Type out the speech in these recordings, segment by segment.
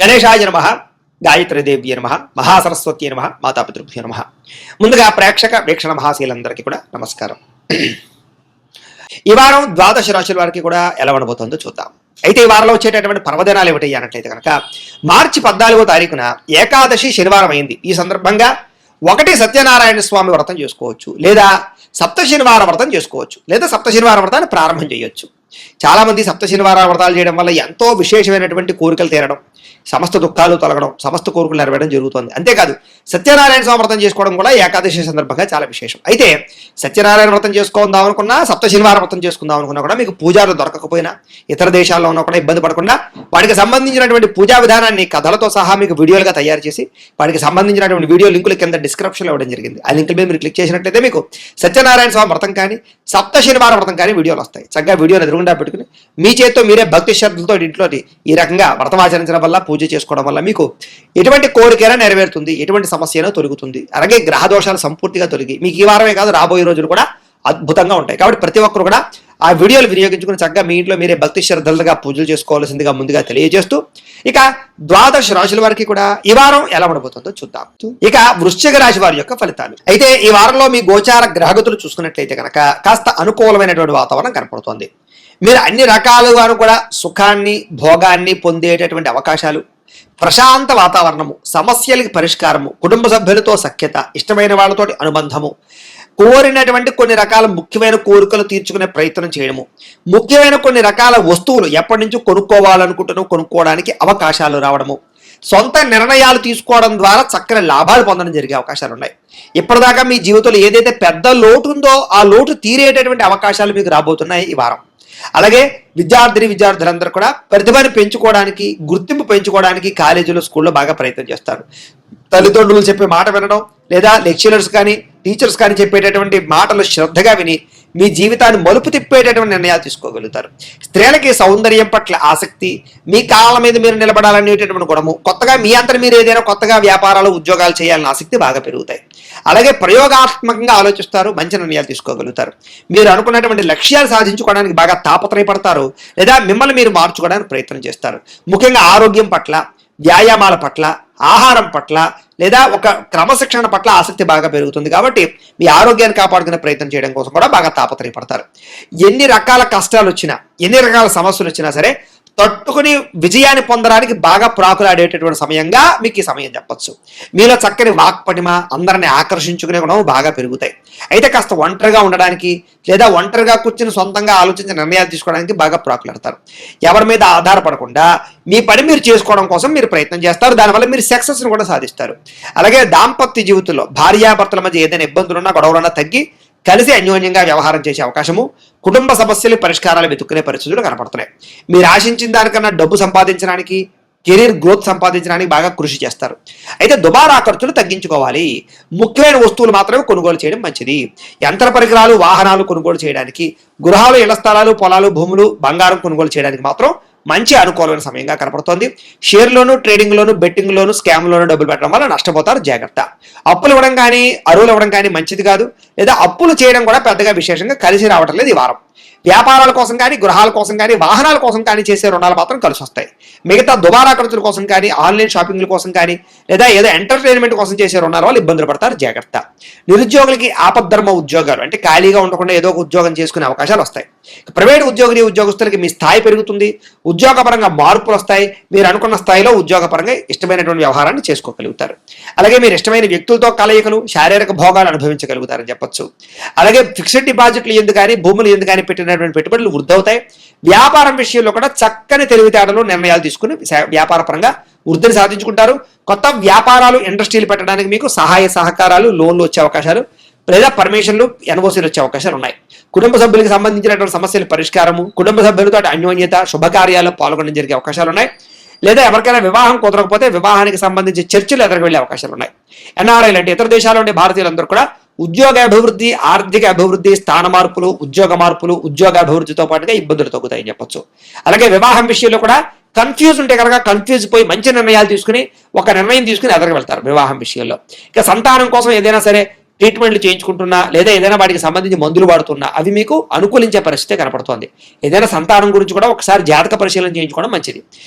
గణేశాయ నమః, గాయత్రీదేవ్య నమః, మహాసరస్వతి నమః, మాతాపితృభ్యో నమః. ముందుగా ప్రేక్షక వీక్షణ మహాశీలందరికీ కూడా నమస్కారం. ఈ వారం ద్వాదశ రాశుల వారికి కూడా ఎలా ఉండబోతుందో చూద్దాం. అయితే ఈ వారంలో వచ్చేటటువంటి పర్వదినాలు ఏమిటి అన్నట్లయితే కనుక మార్చి 14వ తారీఖున ఏకాదశి శనివారం అయింది. ఈ సందర్భంగా ఒకటి సత్యనారాయణ స్వామి వ్రతం చేసుకోవచ్చు, లేదా సప్త శనివార వ్రతం చేసుకోవచ్చు, లేదా సప్త శనివార వ్రతాన్ని ప్రారంభం చేయొచ్చు. చాలా మంది సప్త శనివార వ్రతాలు చేయడం వల్ల ఎంతో విశేషమైనటువంటి కోరికలు తీరడం, సమస్త దుఃఖాలు తొలగడం, సమస్త కోరికలు నెరవేరడం జరుగుతుంది. అంతేకాదు సత్యనారాయణ స్వామి వ్రతం చేసుకోవడం కూడా ఏకాదశి సందర్భంగా చాలా విశేషం. అయితే సత్యనారాయణ వ్రతం చేసుకుందాం అనుకున్నా, సప్త శనివార వ్రతం చేసుకుందాం అనుకున్నా కూడా మీకు పూజారులు దొరకకపోయినా, ఇతర దేశాల్లో ఉన్నా కూడా ఇబ్బంది పడకుండా వాటికి సంబంధించినటువంటి పూజా విధానాన్ని కథలతో సహా మీకు వీడియోలుగా తయారు చేసి వాటికి సంబంధించినటువంటి వీడియో లింకులు కింద డిస్క్రిప్షన్లో ఇవ్వడం జరిగింది. ఆ లింకుల మీద మీరు క్లిక్ చేసినట్లయితే మీకు సత్యనారాయణ స్వామి వ్రతం కానీ సప్త శనివార వ్రతం కానీ వీడియోలు వస్తాయి. చక్కగా వీడియోని ఎదురుగుండా పెట్టుకుని మీ చేతితో మీరే భక్తి శ్రద్ధలతో ఇంట్లో ఈ రకంగా వ్రతం ఆచరించడం వల్ల, పూజ చేసుకోవడం వల్ల మీకు ఎటువంటి కోరికైనా నెరవేరుతుంది, ఎటువంటి సమస్య అయినా తొలుగుతుంది. అలాగే గ్రహ దోషాలు సంపూర్తిగా తొలగి మీకు ఈ వారమే కాదు రాబోయే రోజులు కూడా అద్భుతంగా ఉంటాయి. కాబట్టి ప్రతి ఒక్కరు కూడా ఆ వీడియోలు వినియోగించుకుని చక్కగా మీ ఇంట్లో మీరే భక్తి శ్రద్ధలుగా పూజలు చేసుకోవాల్సిందిగా ముందుగా తెలియజేస్తూ, ఇక ద్వాదశ రాశుల వారికి కూడా ఈ వారం ఎలా ఉండబోతుందో చూద్దాం. ఇక వృశ్చిక రాశి వారి యొక్క ఫలితాలు. అయితే ఈ వారంలో మీ గోచార గ్రహగతులు చూసుకున్నట్లయితే కనుక కాస్త అనుకూలమైనటువంటి వాతావరణం కనపడుతోంది. మీరు అన్ని రకాలుగాను కూడా సుఖాన్ని, భోగాన్ని పొందేటటువంటి అవకాశాలు, ప్రశాంత వాతావరణము, సమస్యలకి పరిష్కారము, కుటుంబ సభ్యులతో సఖ్యత, ఇష్టమైన వాళ్ళతో అనుబంధము, కోరినటువంటి కొన్ని రకాల ముఖ్యమైన కోరికలు తీర్చుకునే ప్రయత్నం చేయడము, ముఖ్యమైన కొన్ని రకాల వస్తువులు ఎప్పటి నుంచో కొనుక్కోవడానికి అవకాశాలు రావడము, సొంత నిర్ణయాలు తీసుకోవడం ద్వారా చక్కని లాభాలు పొందడం జరిగే అవకాశాలు ఉన్నాయి. ఇప్పటిదాకా మీ జీవితంలో ఏదైతే పెద్ద లోటు ఉందో ఆ లోటు తీరేటటువంటి అవకాశాలు మీకు రాబోతున్నాయి ఈ వారం. అలాగే విద్యార్థులందరూ కూడా ప్రతిభను పెంచుకోవడానికి, గుర్తింపు పెంచుకోవడానికి కాలేజీలో, స్కూల్లో బాగా ప్రయత్నం చేస్తారు. తల్లిదండ్రులు చెప్పే మాట వినడం, లేదా లెక్చరర్స్ కానీ టీచర్స్ కానీ చెప్పేటటువంటి మాటలు శ్రద్ధగా విని మీ జీవితాన్ని మలుపు తిప్పేటటువంటి నిర్ణయాలు తీసుకోగలుగుతారు. స్త్రీలకి సౌందర్యం పట్ల ఆసక్తి, మీ కాళ్ళ మీద మీరు నిలబడాలనేటటువంటి గుణము, కొత్తగా మీ అంతా మీరు ఏదైనా కొత్తగా వ్యాపారాలు, ఉద్యోగాలు చేయాలన్న ఆసక్తి బాగా పెరుగుతాయి. అలాగే ప్రయోగాత్మకంగా ఆలోచిస్తారు, మంచి నిర్ణయాలు తీసుకోగలుగుతారు. మీరు అనుకున్నటువంటి లక్ష్యాలు సాధించుకోవడానికి బాగా తాపత్రయపడతారు, లేదా మిమ్మల్ని మీరు మార్చుకోవడానికి ప్రయత్నం చేస్తారు. ముఖ్యంగా ఆరోగ్యం పట్ల, వ్యాయామాల పట్ల, ఆహారం పట్ల, లేదా ఒక క్రమశిక్షణ పట్ల ఆసక్తి బాగా పెరుగుతుంది. కాబట్టి మీ ఆరోగ్యాన్ని కాపాడుకునే ప్రయత్నం చేయడం కోసం కూడా బాగా తాపత్రయపడతారు. ఎన్ని రకాల కష్టాలు వచ్చినా, ఎన్ని రకాల సమస్యలు వచ్చినా సరే తట్టుకుని విజయాన్ని పొందడానికి బాగా ప్రాకులాడేటటువంటి సమయంగా మీకు ఈ సమయం చెప్పచ్చు. మీలో చక్కని వాక్పటిమ, అందరిని ఆకర్షించుకునే గుణం బాగా పెరుగుతాయి. అయితే కాస్త ఒంటరిగా ఉండడానికి, లేదా ఒంటరిగా కూర్చుని సొంతంగా ఆలోచించి నిర్ణయాలు తీసుకోవడానికి బాగా ప్రాకులాడతారు. ఎవరి మీద ఆధారపడకుండా మీ పని మీరు చేసుకోవడం కోసం మీరు ప్రయత్నం చేస్తారు. దానివల్ల మీరు సక్సెస్ను కూడా సాధిస్తారు. అలాగే దాంపత్య జీవితంలో భార్యాభర్తల మధ్య ఏదైనా ఇబ్బందులున్నా, గొడవలున్నా తగ్గి కలిసి అన్యోన్యంగా వ్యవహారం చేసే అవకాశము, కుటుంబ సమస్యలు పరిష్కారాలు వెతుక్కునే పరిస్థితులు కనపడుతున్నాయి. మీరు ఆశించిన దానికన్నా డబ్బు సంపాదించడానికి, కెరీర్ గ్రోత్ సంపాదించడానికి బాగా కృషి చేస్తారు. అయితే దుబారా ఖర్చులు తగ్గించుకోవాలి. ముఖ్యమైన వస్తువులు మాత్రమే కొనుగోలు చేయడం మంచిది. యంత్ర పరికరాలు, వాహనాలు కొనుగోలు చేయడానికి, గృహాలు, ఇళ్ల స్థలాలు, పొలాలు, భూములు, బంగారం కొనుగోలు చేయడానికి మాత్రం మంచి అనుకూలమైన సమయంగా కనపడుతోంది. షేర్లోను, ట్రేడింగ్లోను, బెట్టింగ్లోను, స్కామ్లోను డబ్బులు పెట్టడం వల్ల నష్టపోతారు, జాగ్రత్త. అప్పులు ఇవ్వడం కానీ, అరువులు ఇవ్వడం కానీ మంచిది కాదు. లేదా అప్పులు చేయడం కూడా పెద్దగా విశేషంగా కలిసి రావటం లేదు ఈ వారం. వ్యాపారాల కోసం కానీ, గృహాల కోసం కానీ, వాహనాల కోసం కానీ చేసే రుణాలు మాత్రం కలిసి వస్తాయి. మిగతా దుబారా ఖర్చుల కోసం కానీ, ఆన్లైన్ షాపింగ్ల కోసం కానీ, లేదా ఏదో ఎంటర్టైన్మెంట్ కోసం చేసే రుణాల వల్ల ఇబ్బందులు పడతారు, జాగ్రత్త. నిరుద్యోగులకి ఆపద్ధర్మ ఉద్యోగాలు, అంటే ఖాళీగా ఉండకుండా ఏదో ఒక ఉద్యోగం చేసుకునే అవకాశాలు వస్తాయి. ప్రైవేట్ ఉద్యోగస్తులకి మీ స్థాయి పెరుగుతుంది, ఉద్యోగపరంగా మార్పులు వస్తాయి. మీరు అనుకున్న స్థాయిలో ఉద్యోగపరంగా ఇష్టమైనటువంటి వ్యవహారాన్ని చేసుకోగలుగుతారు. అలాగే మీరు ఇష్టమైన వ్యక్తులతో కలయికలు, శారీరక భోగాలు అనుభవించగలుగుతారని చెప్పొచ్చు. అలాగే ఫిక్స్డ్ డిపాజిట్లు ఎందుకు కానీ, భూములు ఎందుకు కానీ పెట్టినటువంటి పెట్టుబడులు వృద్ధి అవుతాయి. వ్యాపారం విషయంలో కూడా చక్కని తెలివితేటలు, నిర్ణయాలు తీసుకుని వ్యాపార పరంగా వృద్ధిని సాధించుకుంటారు. కొత్త వ్యాపారాలు, ఇండస్ట్రీలు పెట్టడానికి మీకు సహాయ సహకారాలు, లోన్లు వచ్చే అవకాశాలు, లేదా పర్మిషన్లు, ఎన్ఓసీలు వచ్చే అవకాశాలు ఉన్నాయి. కుటుంబ సభ్యులకు సంబంధించినటువంటి సమస్యల పరిష్కారము, కుటుంబ సభ్యులతో అన్యోన్యత, శుభకార్యాల్లో పాల్గొనడం జరిగే అవకాశాలు ఉన్నాయి. లేదా ఎవరికైనా వివాహం కుదరకపోతే వివాహానికి సంబంధించి చర్చలు ఎదురు వెళ్ళే అవకాశాలు ఉన్నాయి. ఎన్ఆర్ఐలు అంటే ఇతర దేశాల్లో ఉండే భారతీయులందరూ కూడా ఉద్యోగ అభివృద్ధి, ఆర్థిక అభివృద్ధి, స్థాన మార్పులు, ఉద్యోగ మార్పులు, ఉద్యోగ అభివృద్ధితో పాటుగా ఇబ్బందులు తగ్గుతాయని చెప్పొచ్చు. అలాగే వివాహం విషయంలో కూడా కన్ఫ్యూజ్ ఉంటే కనుక కన్ఫ్యూజ్ పోయి మంచి నిర్ణయాలు తీసుకుని ఒక నిర్ణయం తీసుకుని ఎదరికి వెళ్తారు వివాహం విషయంలో. ఇక సంతానం కోసం ఏదైనా సరే ట్రీట్మెంట్లు చేయించుకుంటున్నా లేదా ఏదైనా వాటికి సంబంధించి మందులు వాడుతున్నా అవి మీకు అనుకూలించే పరిస్థితి కనపడుతోంది. ఏదైనా సంతానం గురించి కూడా ఒకసారి జాతక పరిశీలన చేయించుకోవడం మంచిది.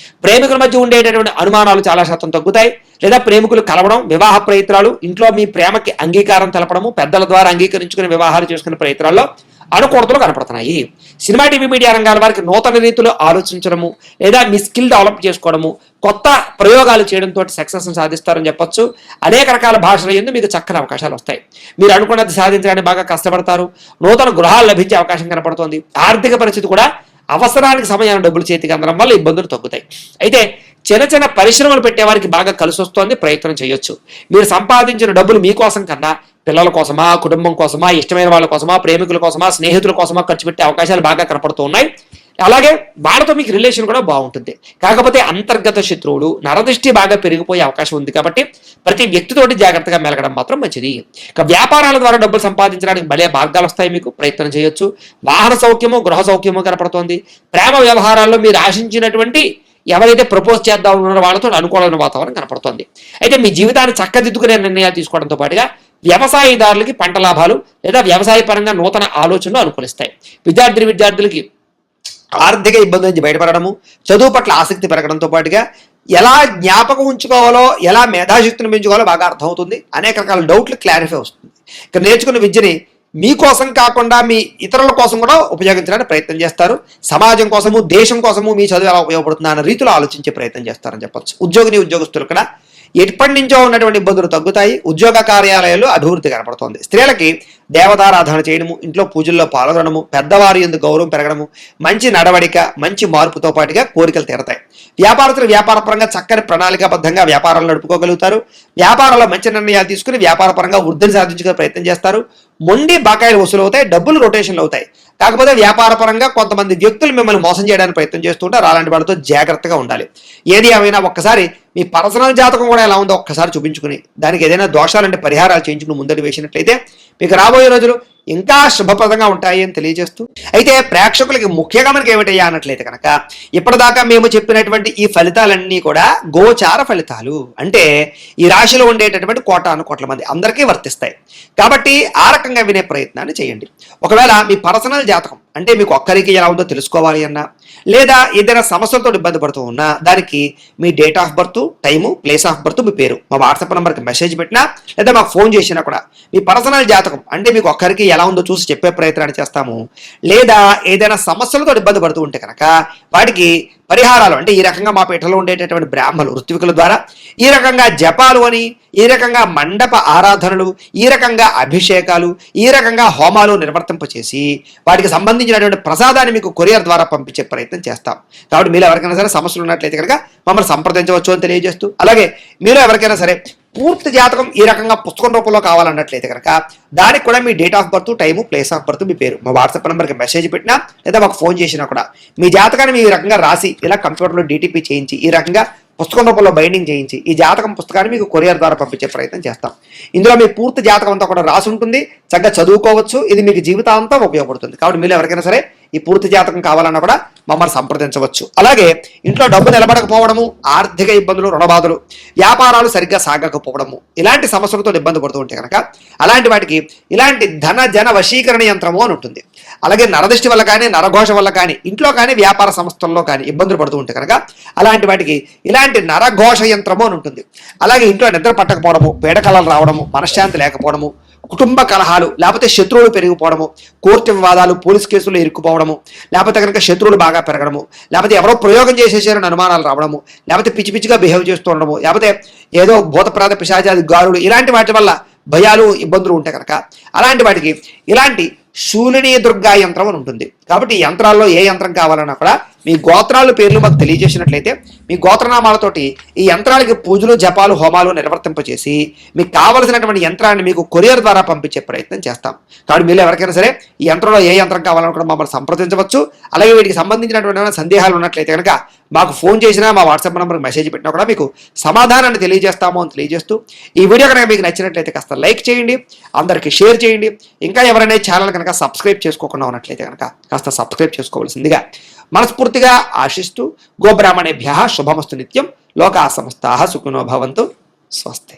ప్రేమికుల మధ్య ఉండేటటువంటి అనుమానాలు చాలా శాతం తగ్గుతాయి. లేదా ప్రేమికులు కలవడం, వివాహ ప్రయత్నాలు, ఇంట్లో మీ ప్రేమకి అంగీకారం తెలపడము, పెద్దల ద్వారా అంగీకరించుకుని వివాహాలు చేసుకునే ప్రయత్నాల్లో అనుకూలతలు కనపడుతున్నాయి. సినిమా, టీవీ, మీడియా రంగాల వారికి నూతన రీతిలో ఆలోచించడము లేదా మీ స్కిల్ డెవలప్ చేసుకోవడము, కొత్త ప్రయోగాలు చేయడంతో సక్సెస్ సాధిస్తారని చెప్పొచ్చు. అనేక రకాల భాషల యందు మీకు చక్కని అవకాశాలు వస్తాయి. మీరు అనుకున్నది సాధించడానికి బాగా కష్టపడతారు. నూతన గృహాలు లభించే అవకాశం కనపడుతోంది. ఆర్థిక పరిస్థితి కూడా అవసరానికి సమయాన్ని డబ్బులు చేతికి అందడం వల్ల ఇబ్బందులు తగ్గుతాయి. అయితే చిన్న చిన్న పరిశ్రమలు పెట్టే వారికి బాగా కలిసి వస్తోంది. ప్రయత్నం చేయొచ్చు. మీరు సంపాదించిన డబ్బులు మీకోసం కన్నా పిల్లల కోసమా, కుటుంబం కోసమా, ఇష్టమైన వాళ్ళ కోసమా, ప్రేమికుల కోసమా, స్నేహితుల కోసమా ఖర్చు పెట్టే అవకాశాలు బాగా కనపడుతూ ఉన్నాయి. అలాగే వాళ్ళతో మీకు రిలేషన్ కూడా బాగుంటుంది. కాకపోతే అంతర్గత శత్రువులు, నరదృష్టి బాగా పెరిగిపోయే అవకాశం ఉంది. కాబట్టి ప్రతి వ్యక్తితోటి జాగ్రత్తగా మెలగడం మాత్రం మంచిది. ఇక వ్యాపారాల ద్వారా డబ్బులు సంపాదించడానికి భలే మార్గాలు వస్తాయి. మీకు ప్రయత్నం చేయొచ్చు. వాహన సౌఖ్యము, గృహ సౌఖ్యము కనపడుతోంది. ప్రేమ వ్యవహారాల్లో మీరు ఆశించినటువంటి ఎవరైతే ప్రపోజ్ చేద్దాం ఉన్నారో వాళ్ళతో అనుకూలమైన వాతావరణం కనపడుతోంది. అయితే మీ జీవితాన్ని చక్కదిద్దుకునే నిర్ణయాలు తీసుకోవడంతో పాటుగా వ్యవసాయదారులకి పంట లాభాలు లేదా వ్యవసాయ పరంగా నూతన ఆలోచనలు అనుకూలిస్తాయి. విద్యార్థులకి ఆర్థిక ఇబ్బంది నుంచి బయటపడము, చదువు పట్ల ఆసక్తి పెరగడంతో పాటుగా ఎలా జ్ఞాపకం ఉంచుకోవాలో, ఎలా మేధాశక్తిని పెంచుకోవాలో బాగా అర్థమవుతుంది. అనేక రకాల డౌట్లు క్లారిఫై వస్తుంది. ఇక్కడ నేర్చుకున్న విద్యని మీకోసం కాకుండా మీ ఇతరుల కోసం కూడా ఉపయోగించడానికి ప్రయత్నం చేస్తారు. సమాజం కోసము, దేశం కోసము మీ చదువు ఎలా ఉపయోగపడుతుందా అన్న రీతిలో ఆలోచించే ప్రయత్నం చేస్తారని చెప్పొచ్చు. ఉద్యోగస్తులు కూడా ఎప్పటి నుంచో ఉన్నటువంటి ఇబ్బందులు తగ్గుతాయి. ఉద్యోగ కార్యాలయాల్లో అభివృద్ధి కనపడుతోంది. స్త్రీలకి దేవతారాధన చేయడము, ఇంట్లో పూజల్లో పాల్గొనడము, పెద్దవారి ఎందుకు గౌరవం పెరగడము, మంచి నడవడిక, మంచి మార్పుతో పాటుగా కోరికలు తీరతాయి. వ్యాపారస్తులు వ్యాపారపరంగా చక్కని ప్రణాళికాబద్ధంగా వ్యాపారాలు నడుపుకోగలుగుతారు. వ్యాపారంలో మంచి నిర్ణయాలు తీసుకుని వ్యాపారపరంగా వృద్ధిని సాధించుకునే ప్రయత్నం చేస్తారు. మొండి బకాయిలు వసూలు అవుతాయి, డబ్బులు రొటేషన్లు అవుతాయి. కాకపోతే వ్యాపారపరంగా కొంతమంది వ్యక్తులు మిమ్మల్ని మోసం చేయడానికి ప్రయత్నం చేస్తుంటారు. అలాంటి వాళ్ళతో జాగ్రత్తగా ఉండాలి. ఏది ఏమైనా ఒక్కసారి మీ పర్సనల్ జాతకం కూడా ఎలా ఉందో ఒక్కసారి చూపించుకుని దానికి ఏదైనా దోషాలంటే పరిహారాలు చేయించుకుని ముందడి వేసినట్లయితే మీకు రాబోయే రోజులు ఇంకా శుభప్రదంగా ఉంటాయి అని తెలియజేస్తూ, అయితే ప్రేక్షకులకి ముఖ్యంగా మనకి ఏమిటయ్యా అన్నట్లయితే కనుక ఇప్పటిదాకా మేము చెప్పినటువంటి ఈ ఫలితాలన్నీ కూడా గోచార ఫలితాలు. అంటే ఈ రాశిలో ఉండేటటువంటి కోట్ల మంది అందరికీ వర్తిస్తాయి. కాబట్టి ఆ రకంగా వినే ప్రయత్నాన్ని చేయండి. ఒకవేళ మీ పర్సనల్ జాతకం అంటే మీకు ఒక్కరికి ఎలా ఉందో తెలుసుకోవాలి అన్నా, లేదా ఏదైనా సమస్యలతో ఇబ్బంది పడుతూ ఉన్నా దానికి మీ date of birth, time, place of birth, మీ పేరు మా వాట్సాప్ నెంబర్కి మెసేజ్ పెట్టినా లేదా మాకు ఫోన్ చేసినా కూడా మీ పర్సనల్ జాతకం అంటే మీకు ఒక్కరికి ఎలా ఉందో చూసి చెప్పే ప్రయత్నాన్ని చేస్తాము. లేదా ఏదైనా సమస్యలతో ఇబ్బంది పడుతూ ఉంటే కనుక వాటికి పరిహారాలు అంటే ఈ రకంగా మా పీఠలో ఉండేటటువంటి బ్రాహ్మణులు, ఋత్వికుల ద్వారా ఈ రకంగా జపాలు అని, ఈ రకంగా మండప ఆరాధనలు, ఈ రకంగా అభిషేకాలు, ఈ రకంగా హోమాలు నిర్వర్తింపచేసి వాటికి సంబంధించినటువంటి ప్రసాదాన్ని మీకు కొరియర్ ద్వారా పంపించే ప్రయత్నం చేస్తాం. కాబట్టి మీరు ఎవరికైనా సరే సమస్యలు ఉన్నట్లయితే కనుక మమ్మల్ని సంప్రదించవచ్చు అని తెలియజేస్తూ, అలాగే మీరు ఎవరికైనా సరే పూర్తి జాతకం ఈ రకంగా పుస్తకం రూపంలో కావాలన్నట్లయితే కనుక దానికి కూడా మీ date of birth, time, place of birth, మీ పేరు మా వాట్సాప్ నెంబర్కి మెసేజ్ పెట్టినా లేదా మాకు ఫోన్ చేసినా కూడా మీ జాతకాన్ని మీ రకంగా రాసి ఇలా కంప్యూటర్లో DTP చేయించి ఈ రకంగా పుస్తకం రూపంలో బైండింగ్ చేయించి ఈ జాతకం పుస్తకాన్ని మీకు కొరియర్ ద్వారా పంపించే ప్రయత్నం చేస్తాం. ఇందులో మీ పూర్తి జాతకం అంతా కూడా రాసి ఉంటుంది. చక్కగా చదువుకోవచ్చు. ఇది మీకు జీవితాంతం ఉపయోగపడుతుంది. కాబట్టి మీరు ఎవరికైనా సరే ఈ పూర్తి జాతకం కావాలన్నా కూడా మమ్మల్ని సంప్రదించవచ్చు. అలాగే ఇంట్లో డబ్బు నిలబడకపోవడము, ఆర్థిక ఇబ్బందులు, రుణబాధలు, వ్యాపారాలు సరిగ్గా సాగకపోవడము, ఇలాంటి సమస్యలతో ఇబ్బంది పడుతూ ఉంటే కనుక అలాంటి వాటికి ఇలాంటి ధన జన వశీకరణ యంత్రము అని ఉంటుంది. అలాగే నరదృష్టి వల్ల కానీ, నరఘోష వల్ల కానీ, ఇంట్లో కానీ, వ్యాపార సంస్థల్లో కానీ ఇబ్బందులు పడుతూ ఉంటే కనుక అలాంటి వాటికి ఇలాంటి నరఘోష యంత్రము అని ఉంటుంది. అలాగే ఇంట్లో నిద్ర పట్టకపోవడము, పీడకలలు రావడము, మనశ్శాంతి లేకపోవడము, కుటుంబ కలహాలు, లేకపోతే శత్రువులు పెరిగిపోవడము, కోర్టు వివాదాలు, పోలీస్ కేసులు ఇరుక్కుపోవడము, లేకపోతే కనుక శత్రువులు బాగా పెరగడము, లేకపోతే ఎవరో ప్రయోగం చేసేసారని అనుమానాలు రావడము, లేకపోతే పిచ్చి పిచ్చిగా బిహేవ్ చేస్తూ ఉండడము, లేకపోతే ఏదో భూతప్రాత పిశాచాది గారుడు, ఇలాంటి వాటి వల్ల భయాలు, ఇబ్బందులు ఉంటాయి కనుక అలాంటి వాటికి ఇలాంటి శూలిని దుర్గా యంత్రం అని ఉంటుంది. కాబట్టి ఈ యంత్రాల్లో ఏ యంత్రం కావాలన్నా కూడా మీ గోత్రాల పేర్లు మాకు తెలియజేసినట్లయితే మీ గోత్రనామాలతోటి ఈ యంత్రాలకి పూజలు, జపాలు, హోమాలు నిర్వర్తింపచేసి మీకు కావలసినటువంటి యంత్రాన్ని మీకు కొరియర్ ద్వారా పంపించే ప్రయత్నం చేస్తాం. కాబట్టి మీరు ఎవరికైనా సరే ఈ యంత్రంలో ఏ యంత్రం కావాలన్నా కూడా మమ్మల్ని సంప్రదించవచ్చు. అలాగే వీటికి సంబంధించినటువంటి సందేహాలు ఉన్నట్లయితే కనుక మాకు ఫోన్ చేసినా మా వాట్సాప్ నెంబర్కి మెసేజ్ పెట్టినా కూడా మీకు సమాధానాన్ని తెలియజేస్తాము అని తెలియజేస్తూ, ఈ వీడియో కనుక మీకు నచ్చినట్లయితే కాస్త లైక్ చేయండి, అందరికీ షేర్ చేయండి. ఇంకా ఎవరైనా ఛానల్ కనుక సబ్స్క్రైబ్ చేసుకోకుండా ఉన్నట్లయితే కనుక కాస్త సబ్స్క్రైబ్ చేసుకోవాల్సిందిగా మనస్ఫూర్తిగా ఆశిస్తూ, గోబ్రాహ్మణేభ్యః శుభమస్తు నిత్యం, లోకా సమస్తాః సుఖినో భవంతు. స్వస్తి.